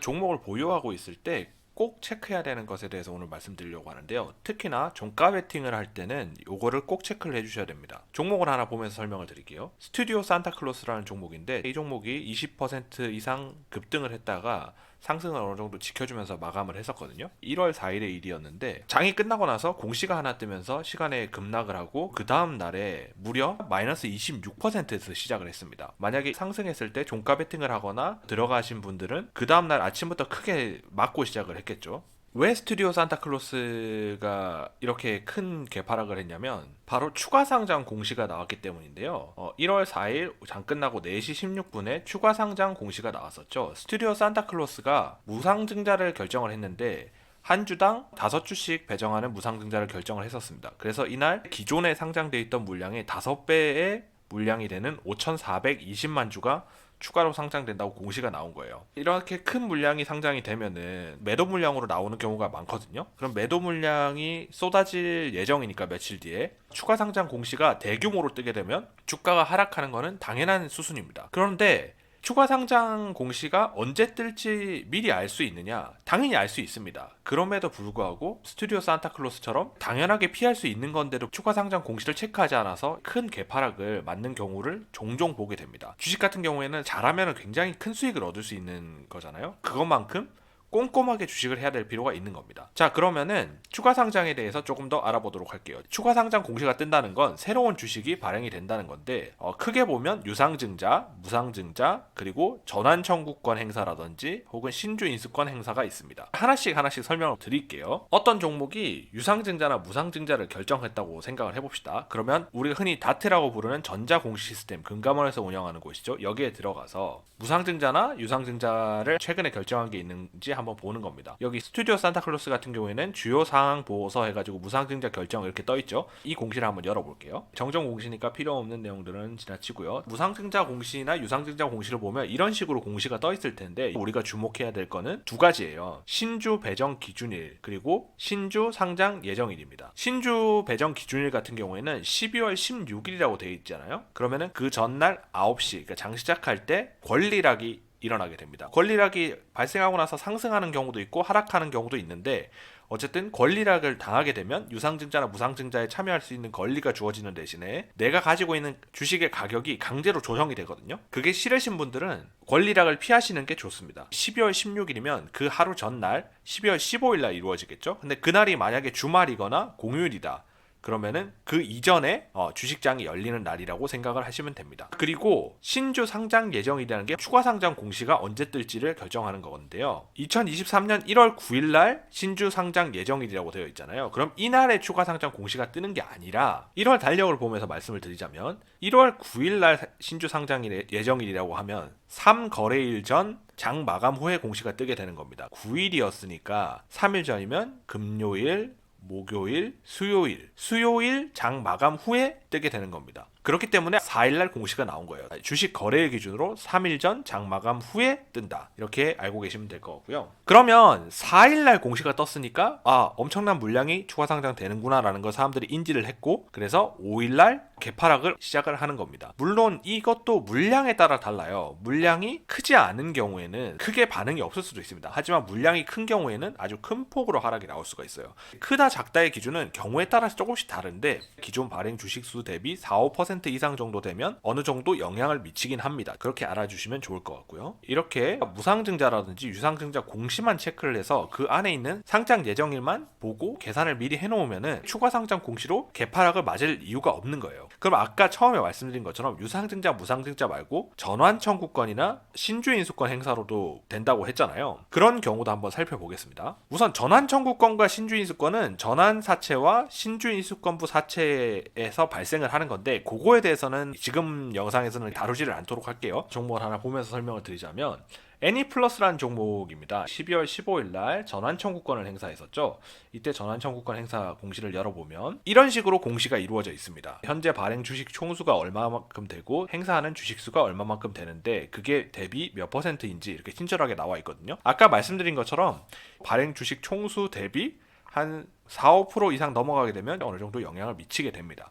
종목을 보유하고 있을 때 꼭 체크해야 되는 것에 대해서 오늘 말씀드리려고 하는데요. 특히나 종가 베팅을 할 때는 요거를 꼭 체크를 해주셔야 됩니다. 종목을 하나 보면서 설명을 드릴게요. 스튜디오 산타클로스라는 종목인데 이 종목이 20% 이상 급등을 했다가 상승을 어느 정도 지켜주면서 마감을 했었거든요. 1월 4일의 일이었는데 장이 끝나고 나서 공시가 하나 뜨면서 시간에 급락을 하고 그 다음 날에 무려 마이너스 26%에서 시작을 했습니다. 만약에 상승했을 때 종가 베팅을 하거나 들어가신 분들은 그 다음 날 아침부터 크게 맞고 시작을 했겠죠. 왜 스튜디오 산타클로스가 이렇게 큰 개파락을 했냐면 바로 추가 상장 공시가 나왔기 때문인데요. 1월 4일 장 끝나고 4시 16분에 추가 상장 공시가 나왔었죠. 스튜디오 산타클로스가 무상증자를 결정을 했는데 한 주당 5주씩 배정하는 무상증자를 결정을 했었습니다. 그래서 이날 기존에 상장돼 있던 물량의 5배의 물량이 되는 5,420만 주가 추가로 상장된다고 공시가 나온 거예요. 이렇게 큰 물량이 상장이 되면은 매도 물량으로 나오는 경우가 많거든요. 그럼 매도 물량이 쏟아질 예정이니까 며칠 뒤에 추가 상장 공시가 대규모로 뜨게 되면 주가가 하락하는 것은 당연한 수순입니다. 그런데 추가 상장 공시가 언제 뜰지 미리 알 수 있느냐? 당연히 알 수 있습니다. 그럼에도 불구하고 스튜디오 산타클로스처럼 당연하게 피할 수 있는 건데도 추가 상장 공시를 체크하지 않아서 큰 개파락을 맞는 경우를 종종 보게 됩니다. 주식 같은 경우에는 잘하면 굉장히 큰 수익을 얻을 수 있는 거잖아요. 그것만큼 꼼꼼하게 주식을 해야 될 필요가 있는 겁니다. 자, 그러면은 추가 상장에 대해서 조금 더 알아보도록 할게요. 추가 상장 공시가 뜬다는 건 새로운 주식이 발행이 된다는 건데 크게 보면 유상증자, 무상증자, 그리고 전환 청구권 행사라든지 혹은 신주 인수권 행사가 있습니다. 하나씩 설명을 드릴게요. 어떤 종목이 유상증자나 무상증자를 결정했다고 생각을 해봅시다. 그러면 우리가 흔히 다트라고 부르는 전자공시 시스템, 금감원에서 운영하는 곳이죠. 여기에 들어가서 무상증자나 유상증자를 최근에 결정한 게 있는지 한번 보는 겁니다. 여기 스튜디오 산타클로스 같은 경우에는 주요 사항 보고서 해가지고 무상증자 결정 이렇게 떠있죠. 이 공시를 한번 열어볼게요. 정정 공시니까 필요 없는 내용들은 지나치고요. 무상증자 공시나 유상증자 공시를 보면 이런 식으로 공시가 떠있을 텐데 우리가 주목해야 될 거는 두 가지예요. 신주 배정 기준일 그리고 신주 상장 예정일입니다. 신주 배정 기준일 같은 경우에는 12월 16일이라고 되어 있잖아요. 그러면은 그 전날 9시 그러니까 장 시작할 때 권리락이 일어나게 됩니다. 권리락이 발생하고 나서 상승하는 경우도 있고 하락하는 경우도 있는데 어쨌든 권리락을 당하게 되면 유상증자나 무상증자에 참여할 수 있는 권리가 주어지는 대신에 내가 가지고 있는 주식의 가격이 강제로 조정이 되거든요. 그게 싫으신 분들은 권리락을 피하시는 게 좋습니다. 12월 16일이면 그 하루 전날 12월 15일 날 이루어지겠죠. 근데 그날이 만약에 주말이거나 공휴일이다. 그러면은 그 이전에 주식장이 열리는 날이라고 생각을 하시면 됩니다. 그리고 신주 상장 예정이라는 게 추가 상장 공시가 언제 뜰지를 결정하는 건데요. 2023년 1월 9일 날 신주 상장 예정일이라고 되어 있잖아요. 그럼 이날에 추가 상장 공시가 뜨는 게 아니라 1월 달력을 보면서 말씀을 드리자면 1월 9일 날 신주 상장 예정일이라고 하면 3거래일 전 장 마감 후에 공시가 뜨게 되는 겁니다. 9일이었으니까 3일 전이면 금요일, 목요일, 수요일 장 마감 후에 뜨게 되는 겁니다. 그렇기 때문에 4일날 공시가 나온 거예요. 주식 거래일 기준으로 3일 전 장 마감 후에 뜬다. 이렇게 알고 계시면 될 것 같고요. 그러면 4일날 공시가 떴으니까 엄청난 물량이 추가 상장 되는구나 라는 걸 사람들이 인지를 했고 그래서 5일날 개파락을 시작을 하는 겁니다. 물론 이것도 물량에 따라 달라요. 물량이 크지 않은 경우에는 크게 반응이 없을 수도 있습니다. 하지만 물량이 큰 경우에는 아주 큰 폭으로 하락이 나올 수가 있어요. 크다 작다의 기준은 경우에 따라서 조금씩 다른데 기존 발행 주식 수 대비 4-5% 이상 정도 되면 어느 정도 영향을 미치긴 합니다. 그렇게 알아주시면 좋을 것 같고요. 이렇게 무상증자라든지 유상증자 공시만 체크를 해서 그 안에 있는 상장 예정일만 보고 계산을 미리 해놓으면은 추가 상장 공시로 개파락을 맞을 이유가 없는 거예요. 그럼 아까 처음에 말씀드린 것처럼 유상증자, 무상증자 말고 전환 청구권이나 신주 인수권 행사로도 된다고 했잖아요. 그런 경우도 한번 살펴보겠습니다. 우선 전환 청구권과 신주 인수권은 전환 사채와 신주 인수권부 사채에서 발생을 하는 건데 그거에 대해서는 지금 영상에서는 다루지를 않도록 할게요. 종목을 하나 보면서 설명을 드리자면 애니플러스라는 종목입니다. 12월 15일 날 전환 청구권을 행사했었죠. 이때 전환 청구권 행사 공시를 열어보면 이런 식으로 공시가 이루어져 있습니다. 현재 발행 주식 총수가 얼마만큼 되고 행사하는 주식수가 얼마만큼 되는데 그게 대비 몇 %인지 이렇게 친절하게 나와 있거든요. 아까 말씀드린 것처럼 발행 주식 총수 대비 한 4-5% 이상 넘어가게 되면 어느 정도 영향을 미치게 됩니다.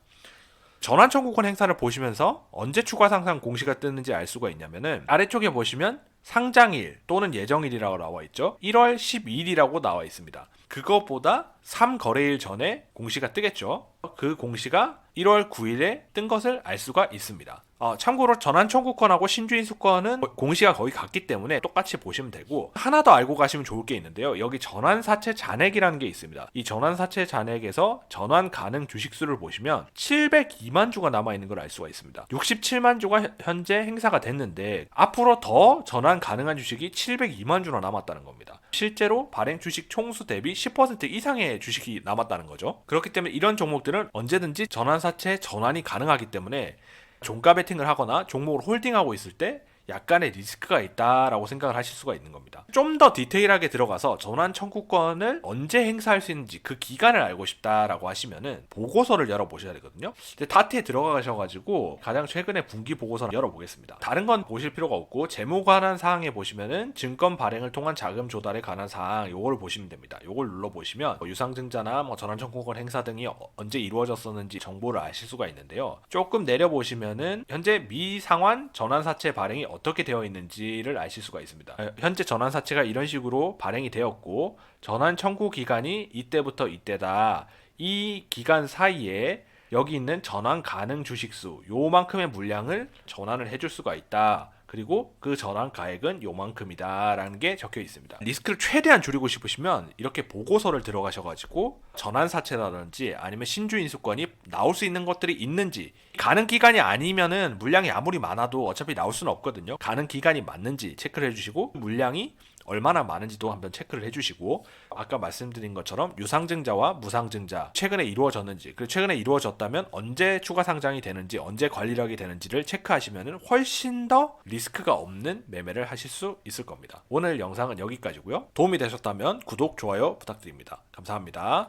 전환 청구권 행사를 보시면서 언제 추가 상장 공시가 뜨는지 알 수가 있냐면은 아래쪽에 보시면 상장일 또는 예정일이라고 나와 있죠. 1월 12일이라고 나와 있습니다. 그것보다 3거래일 전에 공시가 뜨겠죠. 그 공시가 1월 9일에 뜬 것을 알 수가 있습니다. 참고로 전환 청구권하고 신주인 수권은 공시가 거의 같기 때문에 똑같이 보시면 되고, 하나 더 알고 가시면 좋을 게 있는데요. 여기 전환사채 잔액이라는 게 있습니다. 이 전환사채 잔액에서 전환 가능 주식수를 보시면 702만 주가 남아있는 걸 알 수가 있습니다. 67만 주가 현재 행사가 됐는데 앞으로 더 전환 가능한 주식이 702만 주나 남았다는 겁니다. 실제로 발행 주식 총수 대비 10% 이상의 주식이 남았다는 거죠. 그렇기 때문에 이런 종목들은 언제든지 전환사채 전환이 가능하기 때문에 종가 베팅을 하거나 종목을 홀딩하고 있을 때 약간의 리스크가 있다라고 생각을 하실 수가 있는 겁니다. 좀 더 디테일하게 들어가서 전환 청구권을 언제 행사할 수 있는지 그 기간을 알고 싶다라고 하시면은 보고서를 열어보셔야 되거든요. 근데 다트에 들어가셔가지고 가장 최근에 분기 보고서를 열어보겠습니다. 다른 건 보실 필요가 없고 재무 관한 사항에 보시면은 증권 발행을 통한 자금 조달에 관한 사항 요거를 보시면 됩니다. 요걸 눌러보시면 유상증자나 전환 청구권 행사 등이 언제 이루어졌었는지 정보를 아실 수가 있는데요. 조금 내려보시면은 현재 미상환 전환사채 발행이 어떻게 되어 있는지를 아실 수가 있습니다. 현재 전환사채가 이런 식으로 발행이 되었고 전환 청구 기간이 이때부터 이때다. 이 기간 사이에 여기 있는 전환 가능 주식수 요만큼의 물량을 전환을 해줄 수가 있다. 그리고 그 전환 가액은 요만큼이다 라는 게 적혀 있습니다. 리스크를 최대한 줄이고 싶으시면 이렇게 보고서를 들어가셔가지고 전환사채라든지 아니면 신주인수권이 나올 수 있는 것들이 있는지, 가능 기간이 아니면은 물량이 아무리 많아도 어차피 나올 수는 없거든요. 가능 기간이 맞는지 체크를 해주시고 물량이 얼마나 많은지도 한번 체크를 해주시고, 아까 말씀드린 것처럼 유상증자와 무상증자 최근에 이루어졌는지, 그리고 최근에 이루어졌다면 언제 추가 상장이 되는지, 언제 관리력이 되는지를 체크하시면 훨씬 더 리스크가 없는 매매를 하실 수 있을 겁니다. 오늘 영상은 여기까지고요. 도움이 되셨다면 구독, 좋아요 부탁드립니다. 감사합니다.